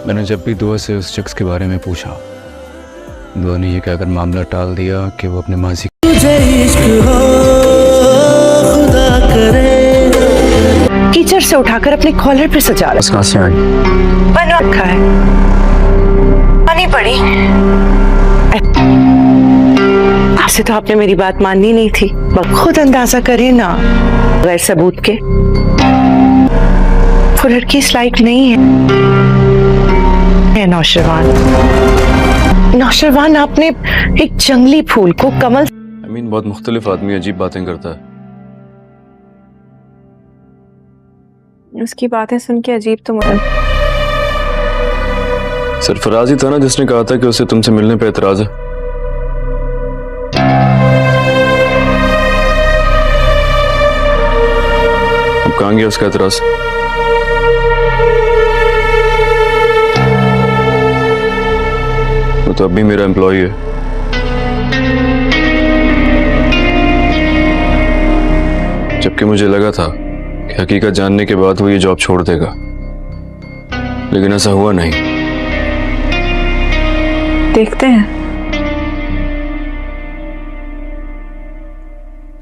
मैंने जब भी दुआ से उस शख्स के बारे में पूछा, दुआ ने ये कहकर मामला टाल दिया कि वो अपने माजी कीचड़ से उठाकर अपने कॉलर पे सजा रखा बना रखा है। पानी पड़ी आपसे तो आपने मेरी बात माननी नहीं थी। खुद अंदाजा करें ना, गैर सबूत के वो लड़की इस लायक नहीं है। नौशरवान आपने एक जंगली फूल को कमल। अमीन बहुत मुख्तलिफ आदमी अजीब बातें करता है। उसकी बातें सुन के अजीब तो मुझे सरफराज ही था ना जिसने कहा था कि उसे तुमसे मिलने पे एतराज है। अब कहां गया उसका एतराज? वो तो अब भी मेरा एम्प्लॉय है। जबकि मुझे लगा था कि हकीकत जानने के बाद वो ये जॉब छोड़ देगा, लेकिन ऐसा हुआ नहीं। देखते हैं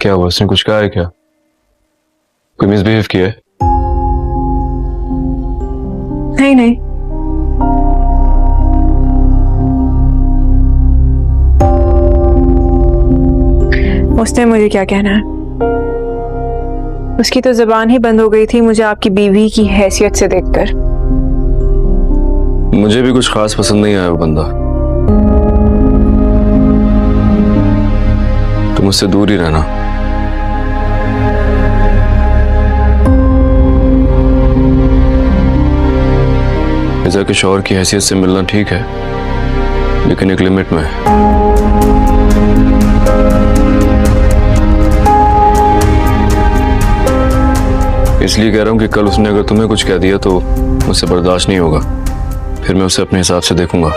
क्या हुआ, उसने कुछ कहा है क्या? कोई मिसबिहेव किया है? नहीं नहीं, उसने मुझे क्या कहना है? उसकी तो जुबान ही बंद हो गई थी मुझे आपकी बीवी की हैसियत से देखकर। मुझे भी कुछ खास पसंद नहीं आया वो बंदा। तुम उससे दूर ही रहना। फिजा के शौहर की हैसियत से मिलना ठीक है, लेकिन एक लिमिट में। इसलिए कह रहा हूं कि कल उसने अगर तुम्हें कुछ कह दिया तो मुझसे बर्दाश्त नहीं होगा। फिर मैं उसे अपने हिसाब से देखूंगा।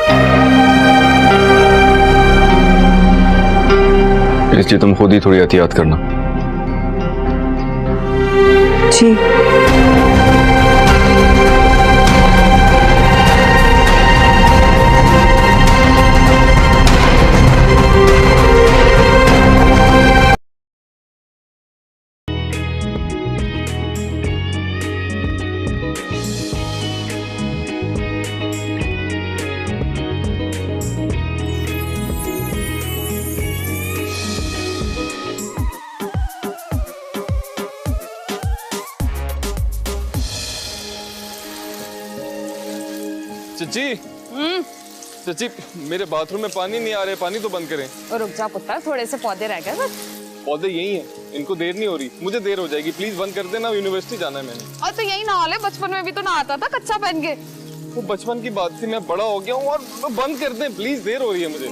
इसलिए तुम खुद ही थोड़ी एहतियात करना। जी चची, चची मेरे बाथरूम में पानी नहीं आ रहा है, पानी तो बंद करें। और रुक जा पुत्र, थोड़े से पौधे रह गए बस। पौधे यही हैं, इनको देर नहीं हो रही, मुझे देर हो जाएगी, प्लीज बंद कर देना, यूनिवर्सिटी जाना है मैंने। और तो यही ना हाल है, बचपन में भी तो ना आता था कच्चा पहन के। वो बचपन की बात थी, मैं बड़ा हो गया हूँ और बंद कर दें प्लीज, देर हो रही है मुझे।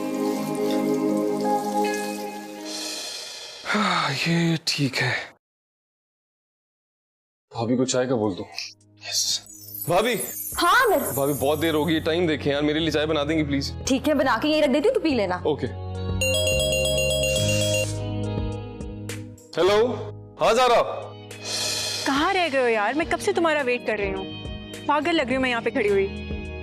ये ठीक है। भाभी को चाय का बोल दो। भाभी। हाँ मेरे भाभी बहुत देर हो गई, टाइम देखें यार, मेरे लिए चाय बना देंगी प्लीज? ठीक है, बना के यही रख देती हूँ, तू पी लेना। ओके। हेलो, हाँ ज़ारा। कहाँ रह गए हो यार? मैं कब से तुम्हारा वेट कर रही हूँ। पागल लग रही हूँ मैं यहाँ पे खड़ी हुई।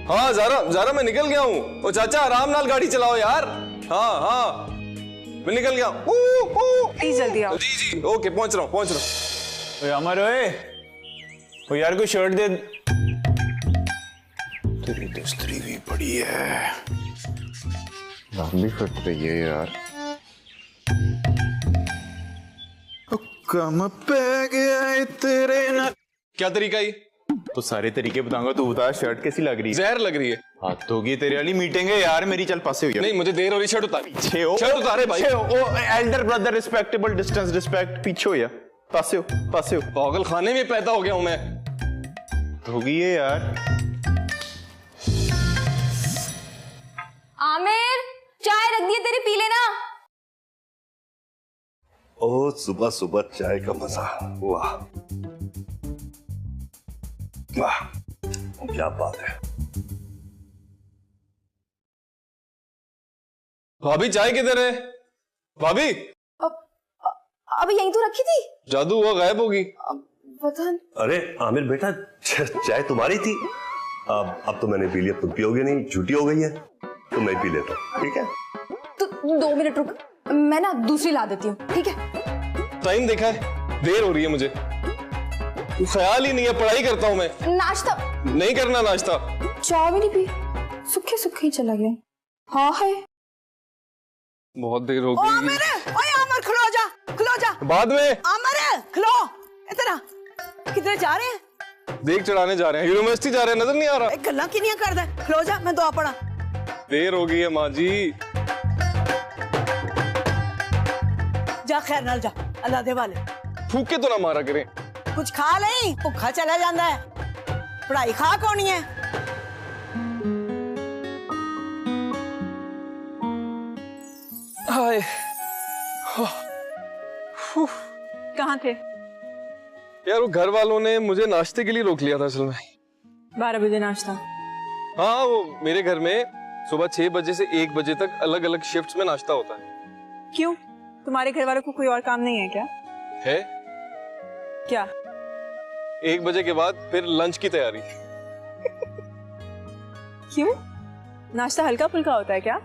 हाँ ज़ारा मैं निकल गया हूँ। ओ चाचा आराम नाल गाड़ी चलाओ यार। हाँ मैं निकल गया। प्लीज जल्दी आओ। जी ओके, पहुँच रहा हूँ। ओए अमर, ओ यार कोई शर्ट दे। तेरी दस्तरी भी बड़ी है, लंबी फिट रही है यार। कम पे गया तेरे ना। क्या तरीका ही? तो सारे तरीके बताऊंगा, तू बता शर्ट कैसी लग रही है? जहर लग रही है। हाथ होगी तेरे वाली मीटिंग है यार मेरी, चल पासे हो। नहीं मुझे देर हो रही, शर्ट उतार। पीछे हो, शर्ट उतारे भाई। Oh elder brother, respectable distance, respect. पीछे हो या पासे हो, पासे हो। पागल खाने में पैदा हो गया हूं मैं। होगी है यार। आमिर, चाय रख दी है तेरी, पी लेना। ओ सुबह सुबह चाय का मजा, वाह वाह, क्या बात है। भाभी चाय किधर है? भाभी अभी यहीं तो रखी थी। जादू हुआ, गायब होगी। पता नहीं। अरे आमिर बेटा, चाय तुम्हारी थी, अब तो मैंने पी लिया, तुम पियोगे नहीं, झूठी हो गई है तो मैं पी लेता हूँ, ठीक है? तो 2 मिनट रुक, मैं ना दूसरी ला देती हूँ, ठीक है? टाइम देखा है, देर हो रही है मुझे। ख्याल ही नहीं है, पढ़ाई करता हूँ मैं। नाश्ता नहीं करना नाश्ता। चाय भी नहीं पी, सूखे सूखे ही चला गया। हाँ है। बहुत देर हो गई। ओए अमर खलो जा बाद में अमर खलो इतना किधर जा रहे हैं? देख चढ़ाने जा रहे हैं, यूनिवर्सिटी जा रहे हैं, नजर नहीं आ रहा। गल्ला किनिया करदा खलो जा, मैं दुआ पढ़ा। देर हो गई है माँ जी। जा खैर नाल जा, अल्लाह दे वाले। फूके तो ना मारा करें। कुछ खा नहीं, भुखा चला जाता है। पढ़ाई खा कौन है? हाय कहाँ थे? यार वो घर वालों ने मुझे नाश्ते के लिए रोक लिया था असल में। 12 बजे नाश्ता? हाँ, वो मेरे घर में सुबह 6 बजे से 1 बजे तक अलग अलग शिफ्ट्स में नाश्ता होता है। क्यों, तुम्हारे घर वालों को कोई और काम नहीं है क्या? है क्या? 1 बजे के बाद फिर लंच की तैयारी। क्यों, नाश्ता हल्का फुल्का होता है क्या?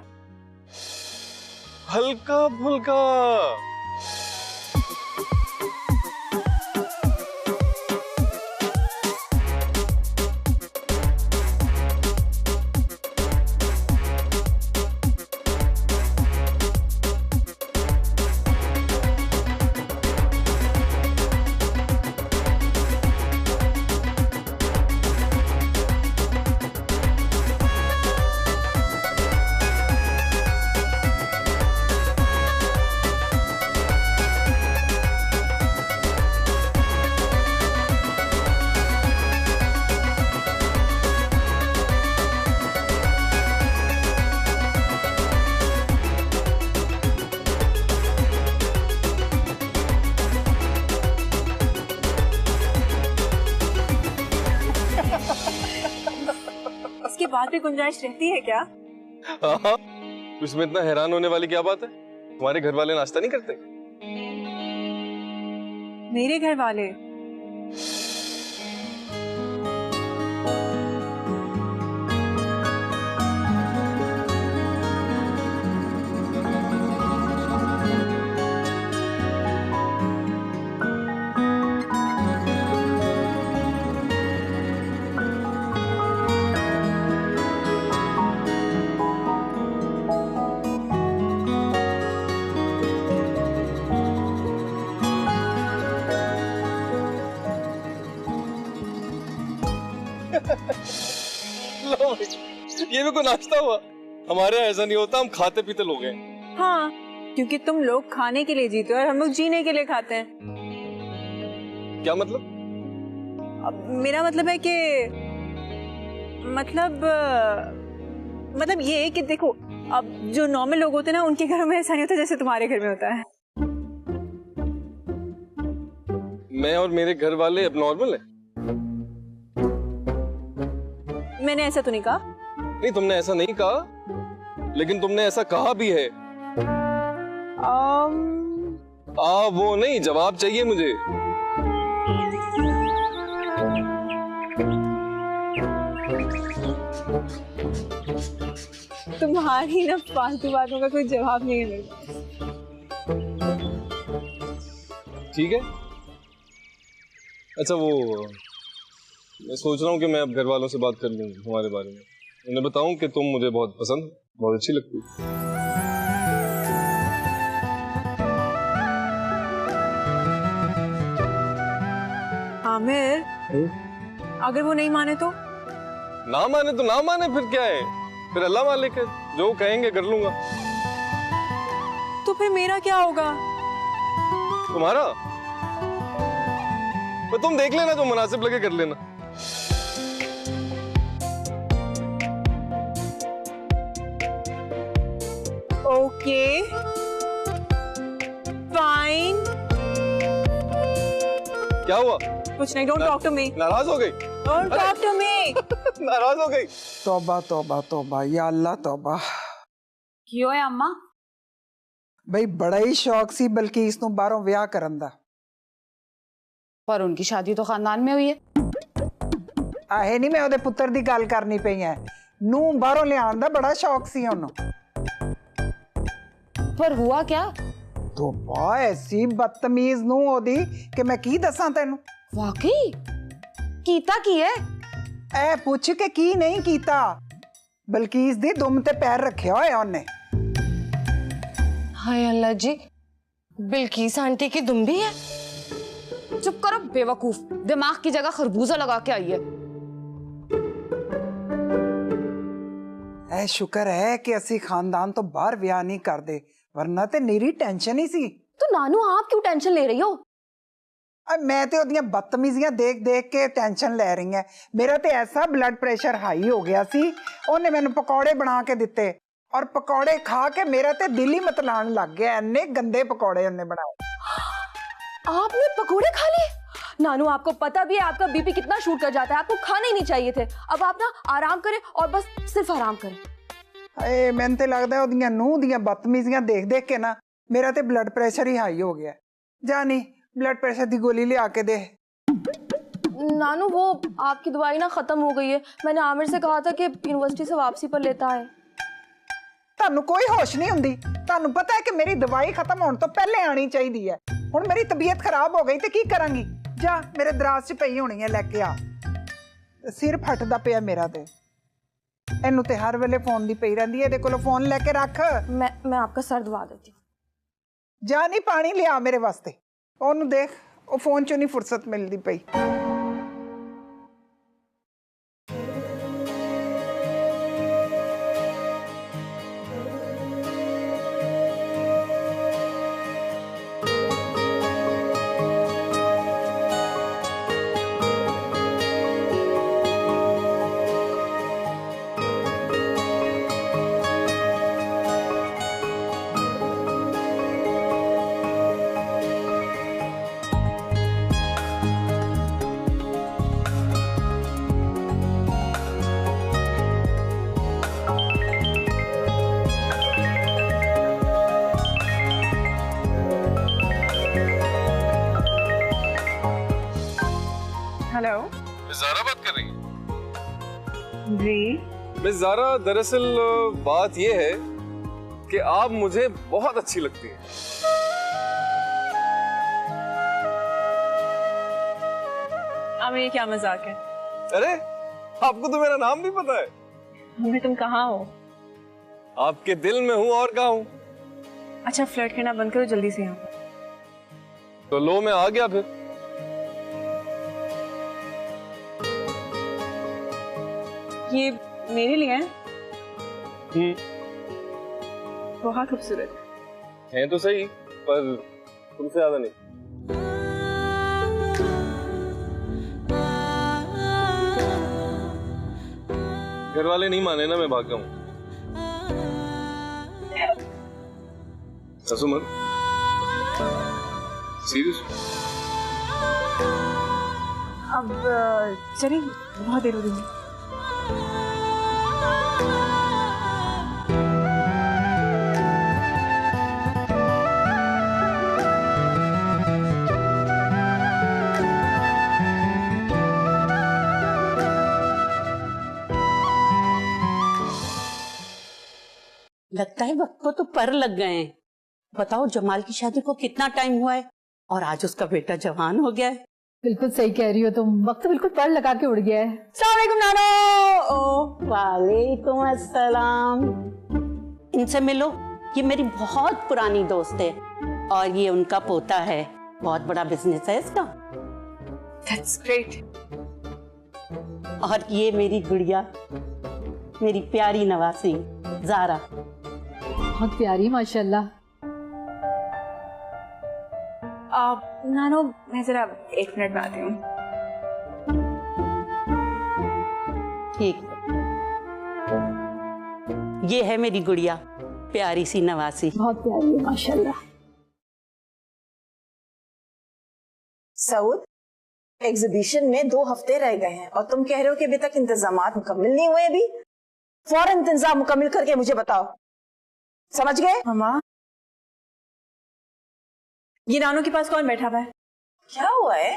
हल्का फुल्का? बात भी गुंजाइश रहती है क्या? हाँ, उसमें इतना हैरान होने वाली क्या बात है? तुम्हारे घर वाले नाश्ता नहीं करते? मेरे घर वाले? लो ये भी कोई नाश्ता हुआ? हमारे यहाँ ऐसा नहीं होता, हम खाते पीते लोग हैं। हाँ, क्योंकि तुम लोग खाने के लिए जीते हो और हम लोग जीने के लिए खाते हैं। क्या मतलब? अब मेरा मतलब है कि मतलब ये है कि देखो, अब जो नॉर्मल लोग होते हैं ना, उनके घरों में ऐसा नहीं होता जैसे तुम्हारे घर में होता है। मैं और मेरे घर वाले अब नॉर्मल है? मैंने ऐसा तो नहीं कहा। नहीं, तुमने ऐसा नहीं कहा, लेकिन तुमने ऐसा कहा भी है। वो नहीं, जवाब चाहिए मुझे। तुम्हारी ना फालतू बातों का कोई जवाब नहीं है मेरे पास। ठीक है, अच्छा वो मैं सोच रहा हूँ कि मैं अब घर वालों से बात कर लूँ तुम्हारे बारे में। उन्हें बताऊं कि तुम मुझे बहुत पसंद, बहुत अच्छी लगती है। आमिर, अगर वो नहीं माने तो? ना माने तो ना माने, फिर क्या है? फिर अल्लाह मालिक है, जो कहेंगे कर लूंगा। तो फिर मेरा क्या होगा? तुम्हारा? तो तुम देख लेना, जो मुनासिब लगे कर लेना। Okay fine. क्या हुआ? कुछ नहीं, डोंट टॉक टू मी। नाराज हो गई? Don't talk to me. नाराज हो गई? तौबा तौबा तौबा, या अल्लाह तौबा। क्यों है अम्मा? भाई बड़ा ही शौक सी बल्कि इसनों बारों विआह करन दा। पर उनकी शादी तो खानदान में हुई है। ਆਹੇ ਨਹੀਂ ਮੈਂ ਉਹਦੇ ਪੁੱਤਰ ਦੀ ਗੱਲ ਕਰਨੀ ਪਈ ਐ ਨੂੰ ਬਾਹਰੋਂ ਲਿਆਉਣ ਦਾ ਬੜਾ ਸ਼ੌਕ ਸੀ ਉਹਨੂੰ पर हुआ क्या? तो ऐसी बदतमीज नू ओदी कि मैं की दसां तेनू वाकई कीता की है? ऐ पूछ के की नहीं कीता बल्कीस दी दुम ते पैर रखे होए ओने हाय अल्लाह जी, बिल्किस आंटी की दुम भी है? चुप करो बेवकूफ, दिमाग की जगह खरबूजा लगा के आई है। ऐ शुक्र है कि असी खानदान तो बाहर ब्याह नहीं करदे वरना ते नीरी टेंशन ही सी। तो नानू आप क्यों टेंशन ले रही हो? अब मैं ते ओदियां बदतमीजियां देख देख के टेंशन ले रही है। मेरा ते ऐसा ब्लड प्रेशर हाई हो गया सी ओने मैनू पकौड़े बना के दिते और पकौड़े खा के मेरा ते दिल ही मतलान लग गया। इन्ने गंदे पकौड़े उन्हें बनाए। आपने पकोड़े खा लिए? नानू आपको पता भी है आपका बीपी कितना शूट कर जाता है, आपको खाने ही नहीं चाहिए थे। अब आप ना आराम करें और बस सिर्फ आराम करें। ए मैंने ते लगदा ओदियां नूह दियां बदतमीजियां देख देख के ना मेरा ते ब्लड प्रेशर ही हाई हो गया। जानी ब्लड प्रेशर की गोली ले आके दे। नानू वो आपकी दवाई ना खत्म हो गई है, मैंने आमिर से कहा था कि यूनिवर्सिटी से वापसी पर लेता है। तानू कोई होश नहीं हुंदी, तानू पता है कि मेरी दवाई खत्म होने तो पहले आनी चाहिए है। हुण मेरी तबीयत खराब हो गई तो की करांगी? जा मेरे दराज च पई होनी है, लेके आ। सिर फटदा पिया मेरा ते इनू ते हर वेले फोन दी पई रहिंदी है। इहदे कोलों फोन लेके रख। मैं आपका सर दबा देती हूँ। जा नहीं पानी लिया मेरे वास्ते। ओनू देख ओ फोन चों नहीं फुर्सत मिलदी पई। हेलो, ज़ारा बात कर रही है? जी मिस ज़ारा, दरअसल बात यह है कि आप मुझे बहुत अच्छी लगती हैं। अब ये क्या मजाक है? अरे आपको तो मेरा नाम भी पता है। मम्मी तुम कहाँ हो? आपके दिल में हूँ और कहाँ हूँ। अच्छा फ्लर्ट करना बंद करो जल्दी से यहाँ। तो लो मैं आ गया फिर। ये मेरे लिए है? बहुत खूबसूरत है तो सही, पर तुमसे ज्यादा नहीं। घर वाले नहीं माने ना, मैं भाग गया हूँ। सुमन सीरियस? अब चलिए, बहुत देर हो रही है। लगता है वक्त को तो पर लग गए हैं। बताओ जमाल की शादी को कितना टाइम हुआ है और आज उसका बेटा जवान हो गया है। बिल्कुल सही कह रही हो तुम, वक्त बिल्कुल पर लगा के उड़ गया है। अस्सलाम वालेकुम नानो। वालेकुम अस्सलाम। इनसे मिलो, ये मेरी बहुत पुरानी दोस्त है और ये उनका पोता है। बहुत बड़ा बिजनेस है इसका। That's great. और ये मेरी गुड़िया, मेरी प्यारी नवासी ज़ारा। बहुत प्यारी माशाल्लाह। नानो मैं जरा 1 मिनट में आती हूँ। ठीक, ये है मेरी गुड़िया, प्यारी सी नवासी। बहुत प्यारी है माशाल्लाह। सऊद, एग्जीबिशन में 2 हफ्ते रह गए हैं और तुम कह रहे हो कि अभी तक इंतजामात मुकम्मल नहीं हुए। अभी फौरन इंतजाम मुकम्मल करके मुझे बताओ, समझ गए? मामा, ये नानू के पास कौन बैठा हुआ है? क्या हुआ है?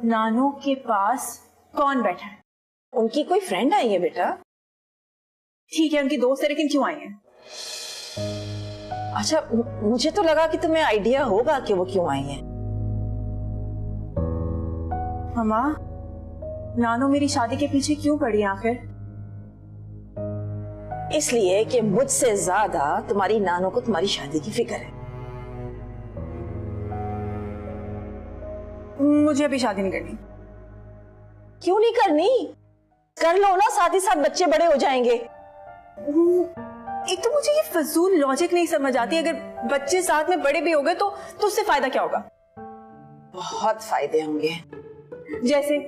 नानू के पास कौन बैठा है? उनकी कोई फ्रेंड आई है बेटा। ठीक है, उनकी दोस्त है, लेकिन क्यों आई है? अच्छा, मुझे तो लगा कि तुम्हें आइडिया होगा कि वो क्यों आई है। मम्मा, नानू मेरी शादी के पीछे क्यों पड़ी है आखिर? इसलिए कि मुझसे ज्यादा तुम्हारी नानू को तुम्हारी शादी की फिक्र है। मुझे अभी शादी नहीं करनी। क्यों नहीं करनी? कर लो ना, साथ ही साथ बच्चे बड़े हो जाएंगे। एक तो मुझे ये फजूल लॉजिक नहीं समझ आती, अगर बच्चे साथ में बड़े भी हो गए तो उससे फायदा क्या होगा? बहुत फायदे होंगे। जैसे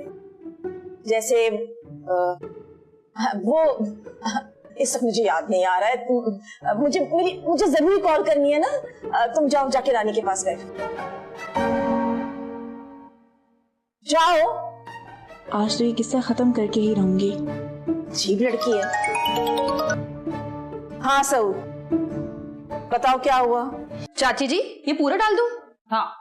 वो इस वक्त मुझे याद नहीं आ रहा है। मुझे जरूर कॉल करनी है ना। तुम जाओ, जाके रानी के पास बैठो। जाओ। आज तो ये किस्सा खत्म करके ही रहूंगी। अजीब लड़की है। हाँ सऊद, बताओ क्या हुआ? चाची जी, ये पूरा डाल दूं? हाँ।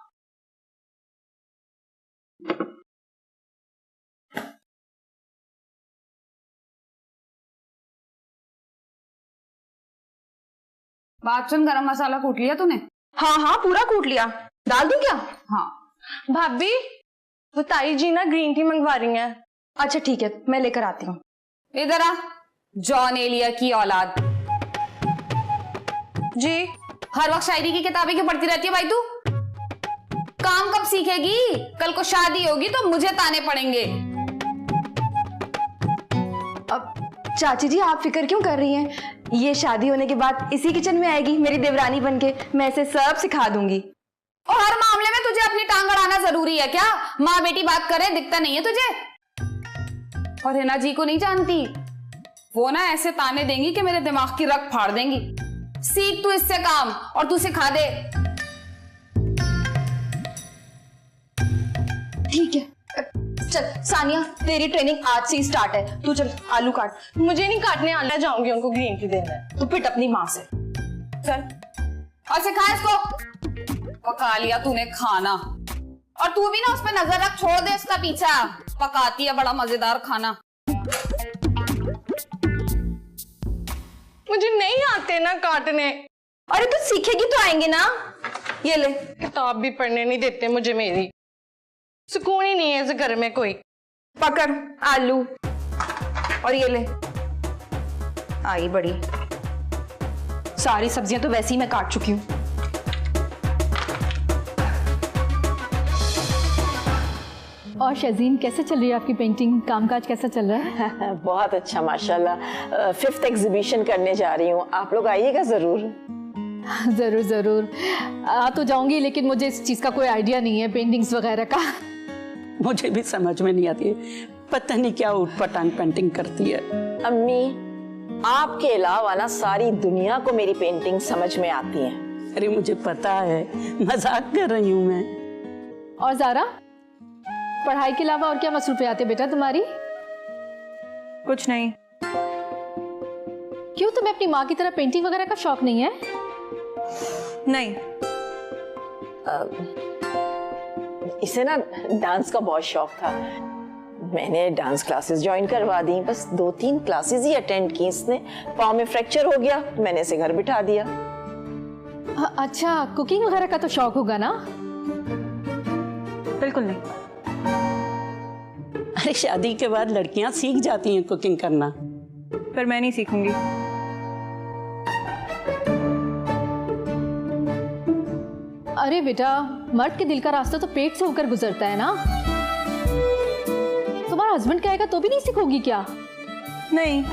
बात सुन, गरम मसाला कूट लिया तूने? हाँ हाँ, पूरा कूट लिया। डाल दूं क्या? हाँ। भाभी, वो ताई जी ना ग्रीन टी मंगवा रही हैं। अच्छा ठीक है, मैं लेकर आती हूँ। इधर आ, जॉन एलिया की औलाद। जी? हर वक्त शायरी की किताबें क्यों पढ़ती रहती है भाई तू? काम कब सीखेगी? कल को शादी होगी तो मुझे ताने पड़ेंगे। अब चाची जी, आप फिक्र क्यों कर रही हैं? ये शादी होने के बाद इसी किचन में आएगी मेरी देवरानी बनके। मैं इसे सब सिखा दूंगी। और हर मामले में तुझे अपनी टांग अड़ाना जरूरी है क्या? माँ बेटी बात करे, दिखता नहीं है तुझे? और हिना जी को नहीं जानती? वो ना ऐसे ताने देंगी कि मेरे दिमाग की रग फाड़ देंगी। सीख तू इससे काम, और तू सिखा दे। ठीक है, चल सानिया, तेरी ट्रेनिंग आज से ही स्टार्ट है। तू चल आलू काट। मुझे नहीं काटने आना, जाऊंगी उनको ग्रीन टी देना है। तू पिट अपनी माँ से। चल और सिखा इसको। पका लिया तूने खाना, और तू भी ना उस पर नजर रख, छोड़ दे उसका पीछा। पकाती है बड़ा मजेदार खाना। मुझे नहीं आते ना काटने। अरे तू सीखेगी तो आएंगे ना। ये ले, किताब भी पढ़ने नहीं देते मुझे मेरी। सुकून ही नहीं है इस घर में कोई। पकड़ आलू, और ये ले। आई बड़ी। सारी सब्जियां तो वैसे ही मैं काट चुकी हूँ। और शजीन, कैसे चल रही है आपकी पेंटिंग? कामकाज कैसा चल रहा है? बहुत अच्छा माशाल्लाह। 5th एग्जीबिशन करने जा रही हूँ, आप लोग आइएगा जरूर। जरूर जरूर, आ तो जाऊंगी, लेकिन मुझे इस चीज का कोई आइडिया नहीं है, पेंटिंग्स वगैरह का। मुझे भी समझ में नहीं आती है, पता नहीं क्या उठपटांग पेंटिंग करती है। अम्मी, आपके अलावा ना सारी दुनिया को मेरी पेंटिंग समझ में आती है। अरे मुझे पता है, मजाक कर रही हूँ मैं। और ज़ारा, पढ़ाई के अलावा और क्या मसरूफियात है बेटा तुम्हारी? कुछ नहीं। क्यों, तुम्हें अपनी माँ की तरह पेंटिंग वगैरह का शौक नहीं है? नहीं। इसे ना डांस का बहुत शौक था। मैंने डांस क्लासेस ज्वाइन करवा दी, बस 2-3 क्लासेस ही अटेंड की। इसने पाँव में फ्रैक्चर हो गया, मैंने इसे घर बिठा दिया। अच्छा, कुकिंग वगैरह का तो शौक होगा ना? बिल्कुल नहीं। अरे शादी के बाद लड़कियां सीख जाती हैं कुकिंग करना। पर मैं नहीं सीखूंगी। अरे बेटा, मर्द के दिल का रास्ता तो पेट से होकर गुजरता है ना। तुम्हारा हस्बैंड कहेगा तो भी नहीं सीखोगी क्या? नहीं।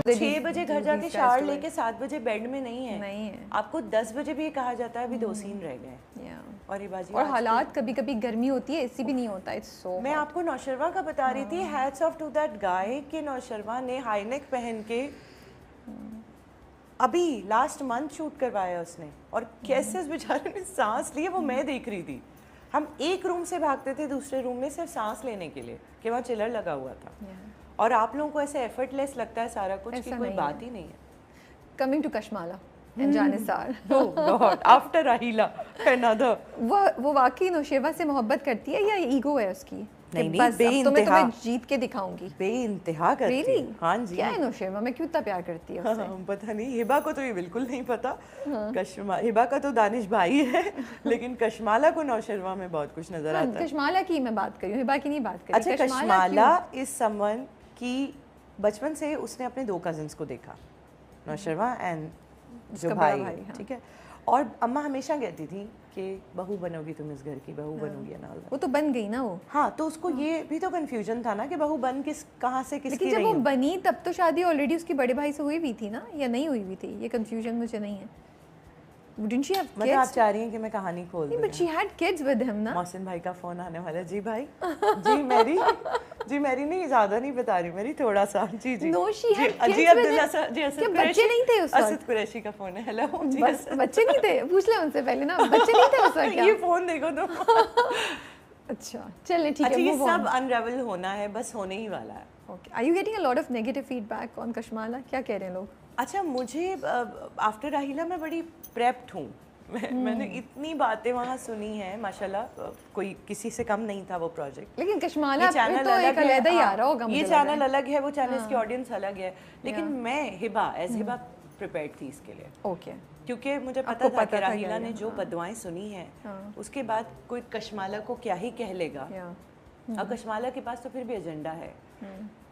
6 बजे घर जाके शावर लेके 7 बजे बेड में नहीं है। आपको 10 बजे भी ये कहा जाता है अभी 2 सीन रह गए। और ये बाजी, और हालात कभी कभी गर्मी होती है, एसी भी नहीं होता। इट्स सो मैं आपको नौशरवा का बता रही थी, hats off to that guy कि नौशरवा ने हाई नेक पहन के अभी लास्ट मंथ शूट करवाया उसने, और कैसे उस बेचारे ने सांस ली है वो मैं देख रही थी। हम एक रूम से भागते थे दूसरे रूम में सिर्फ सांस लेने के लिए कि वहाँ चिलर लगा हुआ था। और आप लोगों को ऐसे एफर्टलेस लगता है सारा कुछ कि कोई बात ही नहीं है। Coming to Kashmala and Janisar, oh God, after Rahila another. वो वाकई नौशेवा से मोहब्बत करती है या ईगो है उसकी? नहीं कि नहीं, बस अब तो मैं बेइंतहा तुम्हें जीत के दिखाऊंगी। बेइंतहा करती Really? हूँ। हाँ जी। क्या है नौशेमा, मैं क्यों इतना प्यार करती है उससे? हाँ, पता नहीं, हिबा को तो ये बिल्कुल नहीं पता। हिबा का तो दानिश भाई है, लेकिन कशमाला को नौशेरमा में बहुत कुछ नजर आता है। कशमाला की मैं बात कर रही हूँ, हिबा की नहीं बात कर रही। अच्छा, कशमाला इज समवन की बचपन से उसने अपने 2 कजिन्स को देखा, नौशेरमा एंड जो भाई, ठीक है। और अम्मा हमेशा कहती थी कि बहू बनोगी तुम इस घर की, बहू बनोगी ना। वो तो बन गई ना वो। हाँ, तो उसको ये भी तो कंफ्यूजन था ना कि बहू बन कहाँ से किसकी लेकिन जब रही वो हूँ। बनी तब तो शादी ऑलरेडी उसकी बड़े भाई से हुई भी थी ना, या नहीं हुई भी थी? ये कंफ्यूजन मुझे नहीं है। Didn't she have kids? मतलब आप चाह रही हैं कि मैं कहानी खोल दूँ? But she had kids with him ना। मोहसिन भाई का फोन आने वाला है। जी भाई, जी मेरी नहीं, ज्यादा नहीं बता रही, मेरी थोड़ा सा। जी जी। No, she had kids जी with अब्दुल्ला him। सर, जी असद क्या कुरैशी, बच्चे नहीं थे उस वक्त? असद कुरैशी का फोन है। हेलो जी। बस बच्चे नहीं थे, पूछ ले उनसे पहले ना, बच्चे नहीं थे उस वक्त क्या? ये फोन देखो तुम। अच्छा चलिए ठीक है। अच्छा, ये move on। सब अनरेवल होना है, बस होने ही वाला है। Okay. Are you getting a lot of negative feedback on Kashmala? क्या कह रहे हैं लोग? अच्छा, मुझे आफ्टर राहिला मैं बड़ी प्रेप्ड हूँ। मैंने इतनी बातें वहाँ सुनी है माशाल्लाह, कोई किसी से कम नहीं था वो प्रोजेक्ट। लेकिन कशमाला चैनल तो एक अलग ही आ रहा होगा मुझे ये लग रहा चैनल है। अलग है, वो चैनल की ऑडियंस अलग है, लेकिन मैं हिबा हिबा प्रिपेयर्ड थी इसके लिए। ओके। क्योंकि मुझे पता था कि राहिला ने जो बदवाएं सुनी हैं, उसके बाद कोई कशमाला को क्या ही कह लेगा। अब कशमाला के पास तो फिर भी एजेंडा है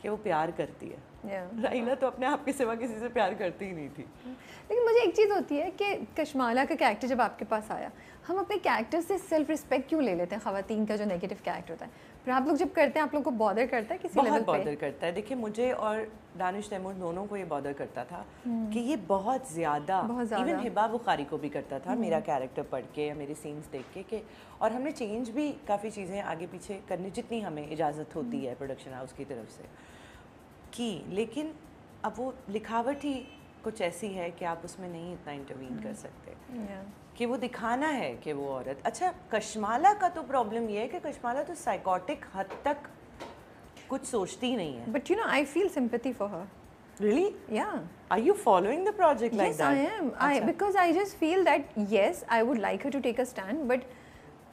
कि वो प्यार करती है। राहिला तो अपने आप के सिवा किसी से प्यार करती ही नहीं थी। लेकिन मुझे एक चीज़ होती है कि कशमाला का कैरेक्टर जब आपके पास आया, हम अपने कैरेक्टर से सेल्फ रिस्पेक्ट क्यों ले लेते हैं? ख़वातीन का जो नेगेटिव कैरेक्टर होता है, फिर आप लोग जब करते हैं, आप लोग को बॉदर करता है किसी लेवल पे? बहुत बॉदर करता है। देखिए, मुझे और दानिश तैमूर दोनों को ये बॉदर करता था कि ये बहुत ज़्यादा, इवन हिबा बुखारी को भी करता था मेरा कैरेक्टर पढ़ के या मेरे सीन्स देख के और हमने चेंज भी काफ़ी चीज़ें आगे पीछे करने जितनी हमें इजाज़त होती है प्रोडक्शन हाउस की तरफ से की, लेकिन अब वो लिखावट ही कुछ ऐसी है कि आप उसमें नहीं इतना इंटरवीन कर सकते कि वो दिखाना है कि वो औरत। अच्छा, कशमाला का तो प्रॉब्लम ये है कि कशमाला तो साइकोटिक हद तक कुछ सोचती ही नहीं है। But you know, I feel sympathy for her. Really? Yeah. Are you following the project like that? Yes, I am. Because I just feel that yes, I would like her to take a stand, but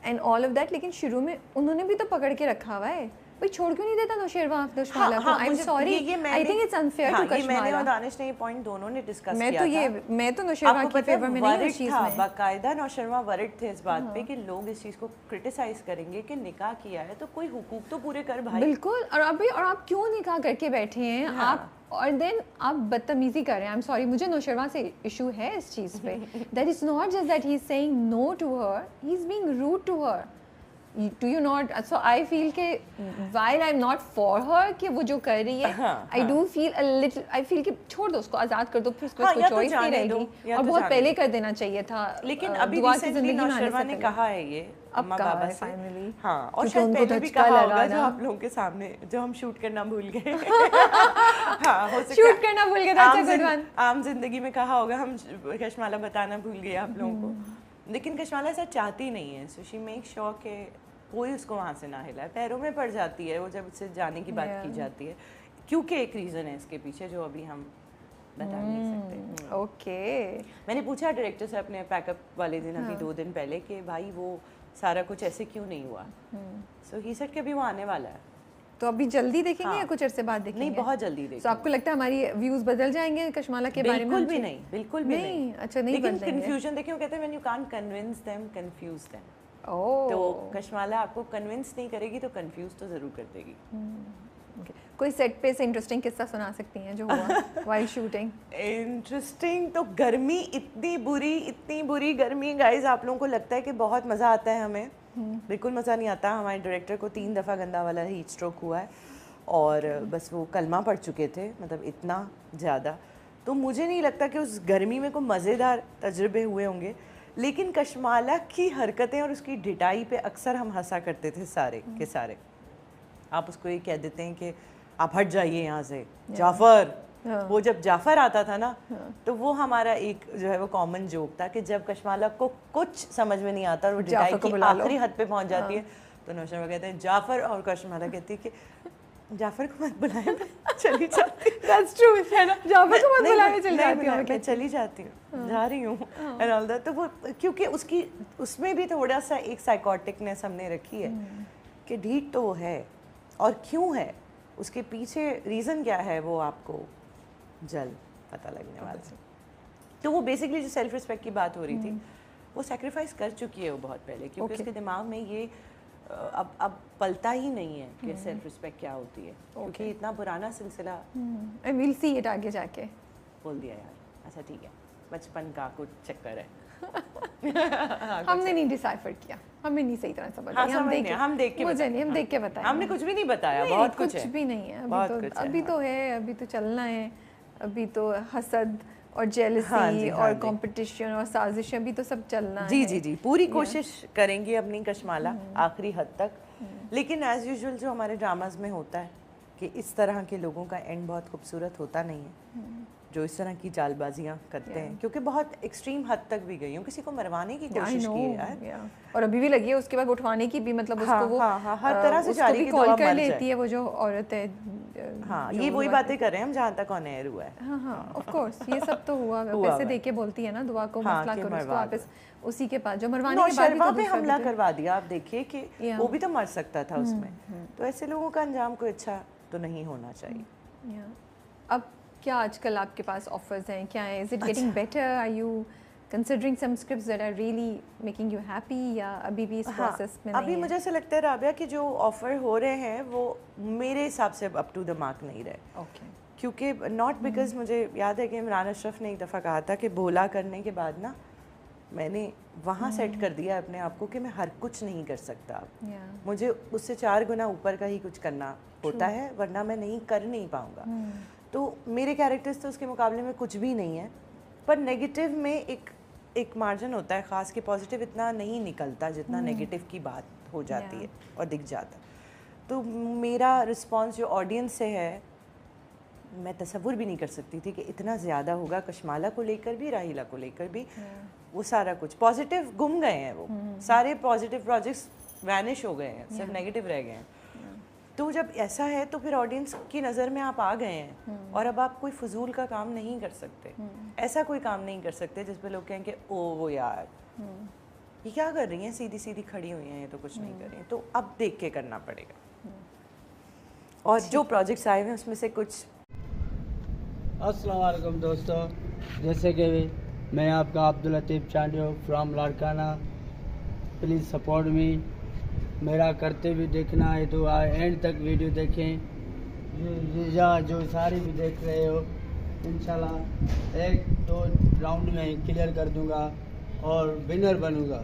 and all of that. लेकिन शुरू में उन्होंने भी तो पकड़ के रखा हुआ है। भाई छोड़ क्यों नहीं देता नौशेरवा कशमाला को? I am sorry, I think it's unfair to Kashmala. मैंने और दानिश ने ये पॉइंट दोनों ने डिस्कस किया था। मैं तो नौशेरवा के फेवर में नहीं हूं इस चीज में। बाकायदा नौशेरवा वरिड थे इस बात पे कि लोग इस चीज को क्रिटिसाइज करेंगे कि निकाह किया है तो कोई हुकूक तो पूरे कर भाई। बिल्कुल। और आप क्यों निकाह करके बैठे हैं? आप और देन आप बदतमीजी कर रहे हैं। आई एम सॉरी, मुझे नौशेरवा से इशू है इस चीज पे। That is not just that he is saying no to her, he is being rude to her. Do you not? So I feel कि while I'm not for her कि वो जो कर रही है, I do feel a little, I feel कि छोड़ दो उसको, आज़ाद कर दो, फिर उसको कोई चॉइस नहीं रहेगी और बहुत पहले कर देना चाहिए था। लेकिन अभी रिसेंटली नौशेरवा ने कहा है ये अम्मा बाबा से। फाइनली। हाँ, और शायद पहले भी कहा होगा जो आप लोगों के सामने जो हम शूट करना भूल गए। हाँ, हो सकता है शूट करना भूल गए था। अच्छा, गुड वन। आम जिंदगी में कहा होगा, हम कशमाला बताना भूल गए आप लोगों को। लेकिन कशमाला ऐसा चाहती नहीं है, सो शी मेक श्योर के कोई उसको वहाँ से ना हिलाए। पैरों में पड़ जाती है वो जब उससे जाने की बात की जाती है, क्योंकि एक रीज़न है इसके पीछे जो अभी हम बता नहीं सकते। ओके। मैंने पूछा डायरेक्टर से अपने पैकअप वाले दिन, अभी 2 दिन पहले, कि भाई वो सारा कुछ ऐसे क्यों नहीं हुआ। सो ही सेड कि अभी वो आने वाला है। तो अभी जल्दी देखेंगे या कुछ अरसे बाद देखेंगे? नहीं, बहुत जल्दी देखेंगे। तो आपको लगता है हमारी व्यूज बदल जाएंगे कशमाला के बारे में? बिल्कुल भी नहीं, बिल्कुल भी नहीं। अच्छा, नहीं बदलेंगे। लेकिन कंफ्यूजन देखिए, वो कहते हैं when you can't convince them, confuse them. तो कशमाला आपको कन्विंस नहीं करेगी तो कंफ्यूज तो जरूर कर देगी। कोई सेट पे से इंटरेस्टिंग किस्सा सुना सकती हैं जो हुआ व्हाइल शूटिंग? इंटरेस्टिंग तो गर्मी इतनी बुरी गर्मी गाइस, आप लोगों को लगता है कि बहुत मज़ा आता है, हमें बिल्कुल मज़ा नहीं आता। हमारे डायरेक्टर को 3 दफ़ा गंदा वाला हीट स्ट्रोक हुआ है और बस वो कलमा पड़ चुके थे, मतलब इतना ज़्यादा। तो मुझे नहीं लगता कि उस गर्मी में कोई मज़ेदार तजुर्बे हुए होंगे, लेकिन कशमाला की हरकतें और उसकी ढिठाई पे अक्सर हम हंसा करते थे सारे के सारे। आप उसको ये कह देते हैं कि आप हट जाइए यहाँ से, जाफर। वो जब जाफर आता था ना, तो वो हमारा एक जो है वो कॉमन जोक था कि जब कशमाला को कुछ समझ में नहीं आता और वो ढिठाई की आखिरी हद पे पहुँच जाती है, तो नौशेरवा कहते हैं जाफर, और कशमाला कहती है कि जाफर को मत बुलाए, चली जाती। That's true, है ना? जाफर को मत बुलाने चली जाती हूँ, मैं चली जाती हूँ, जा रही हूँ एंड ऑल दैट। तो वो क्योंकि उसकी उसमें भी थोड़ा सा एक साइकोटिकनेस हमने रखी है कि ढीठ तो वो है, और क्यों है, उसके पीछे रीज़न क्या है, वो आपको जल्द पता लगने वाला है। तो वो बेसिकली जो सेल्फ रिस्पेक्ट की बात हो रही थी, वो सेक्रीफाइस कर चुकी है वो बहुत पहले, क्योंकि उसके दिमाग में ये अब पलता ही नहीं है कि सेल्फ रिस्पेक्ट क्या होती है, क्योंकि इतना पुराना सिलसिला। आई विल सी इट आगे जाके। बोल दिया यार, अच्छा ठीक है, बचपन का कुछ चक्कर है। हमने नहीं डिसाइफर किया, हमें नहीं सही तरह समझ आया। हम देख के मुझे नहीं, हम देख के बताएं। हमने कुछ भी नहीं बताया, बहुत कुछ है। कुछ भी नहीं है अभी तो है, अभी तो चलना है, अभी तो हसद और जेलसी और कंपटीशन और साजिशें भी तो सब चलना है। जी पूरी कोशिश करेंगे अपनी कशमाला आखिरी हद तक, लेकिन एज यूजुअल जो हमारे ड्रामाज में होता है कि इस तरह के लोगों का एंड बहुत खूबसूरत होता नहीं है, जो इस तरह की चालबाजियां करते हैं, क्योंकि बहुत एक्सट्रीम हद तक भी गई हूँ, किसी को मरवाने की कोशिश की है यार, और अभी भी लगी है, उसके बाद उठवाने की भी, मतलब उसको वो हर तरह से जारी की कॉल कर लेती है वो जो औरत है। हाँ, ये वही बातें कर रहे हैं हम जहाँ तक ऑन एयर हुआ है। हाँ ऑफ कोर्स ये सब तो हुआ, पैसे देके बोलती है ना दुआ को मसला करो, उसको वापस उसी के पास जो मरवाने के बाद भी पे हमला करवा दिया। आप देखिए कि वो भी तो मर सकता था उसमें, तो ऐसे लोगों का अंजाम कोई अच्छा तो नहीं होना चाहिए। अब क्या आजकल आपके पास ऑफर्स हैं, क्या है, is it getting better, are you considering some scripts that are really making you happy, या अभी भी इस प्रोसेस में नहीं है? अभी मुझे ऐसा लगता है राबिया कि जो ऑफर हो रहे हैं वो मेरे हिसाब से अप टू द मार्क नहीं रहे। ओके, क्योंकि नॉट बिकॉज मुझे याद है कि इमरान अशरफ ने एक दफ़ा कहा था कि बोला करने के बाद ना मैंने वहाँ सेट कर दिया अपने आप को कि मैं हर कुछ नहीं कर सकता, मुझे उससे 4 गुना ऊपर का ही कुछ करना होता है, वरना मैं नहीं कर नहीं पाऊँगा। तो मेरे कैरेक्टर्स तो उसके मुकाबले में कुछ भी नहीं है, पर नेगेटिव में एक मार्जिन होता है ख़ास, कि पॉजिटिव इतना नहीं निकलता जितना नेगेटिव की बात हो जाती है और दिख जाता। तो मेरा रिस्पॉन्स जो ऑडियंस से है, मैं तसव्वुर भी नहीं कर सकती थी कि इतना ज़्यादा होगा, कशमाला को लेकर भी, राहिला को लेकर भी। वो सारा कुछ पॉजिटिव गुम गए हैं, वो सारे पॉजिटिव प्रोजेक्ट्स वैनिश हो गए हैं, सिर्फ नेगेटिव रह गए हैं। तो जब ऐसा है तो फिर ऑडियंस की नज़र में आप आ गए हैं, और अब आप कोई फजूल का काम नहीं कर सकते, ऐसा कोई काम नहीं कर सकते जिस पे लोग कहें कि ओ यार ये क्या कर रही हैं, सीधी सीधी खड़ी हुई हैं, ये तो कुछ नहीं कर रही हैं। तो अब देख के करना पड़ेगा। और जो प्रोजेक्ट्स आए हुए हैं उसमें से कुछ। अस्सलाम वालेकुम दोस्तों, जैसे कि मैं आपका Abdul Latif Chandio from Larkana, please support me. मेरा करते भी देखना है तो एंड तक वीडियो देखें, जो सारी भी देख रहे हो, इंशाल्लाह 1-2 राउंड में क्लियर कर दूंगा और विनर बनूंगा।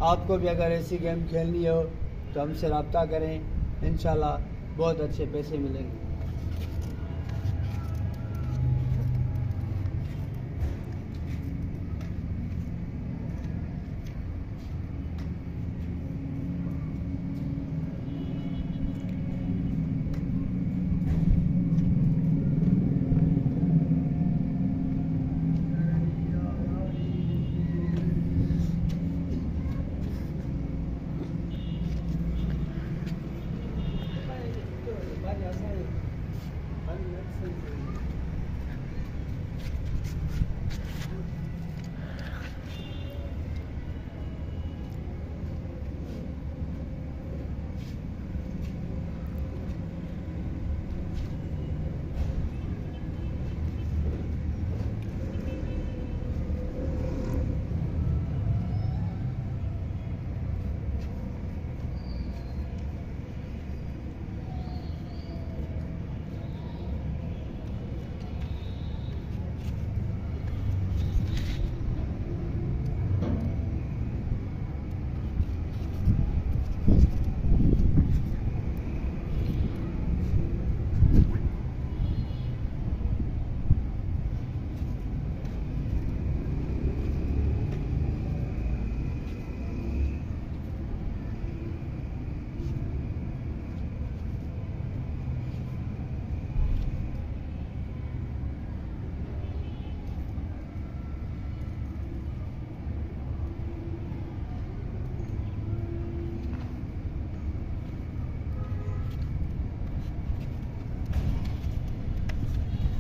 आपको भी अगर ऐसी गेम खेलनी हो तो हमसे रब्ता करें, इंशाल्लाह बहुत अच्छे पैसे मिलेंगे।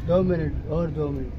दो मिनट और 2 मिनट।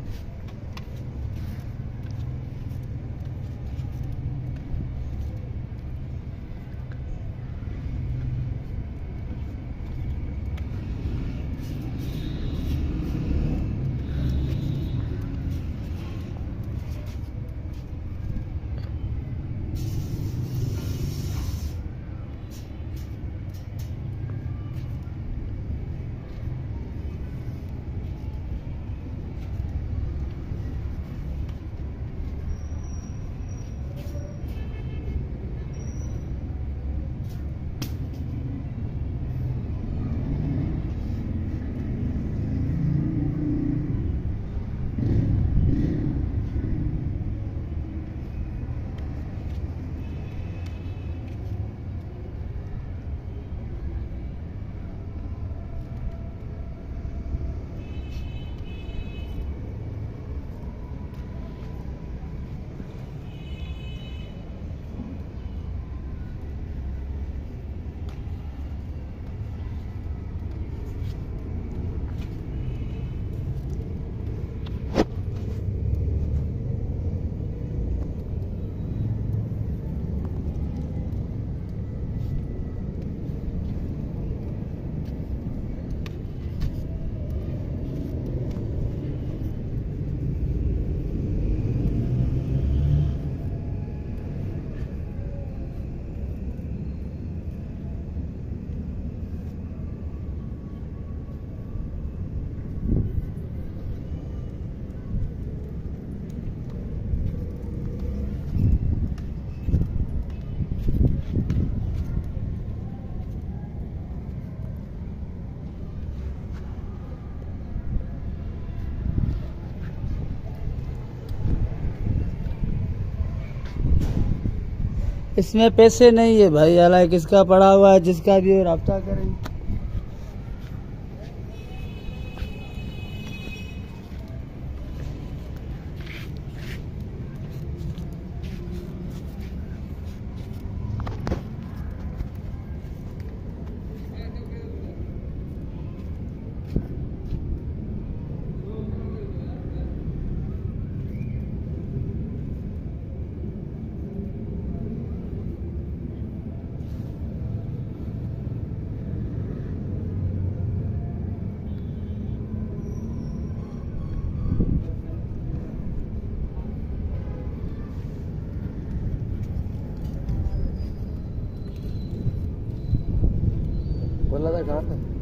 इसमें पैसे नहीं है भाई, हालांकि किसका पड़ा हुआ है, जिसका भी हो रब्ता करेंगे। बोला था कहाँ था?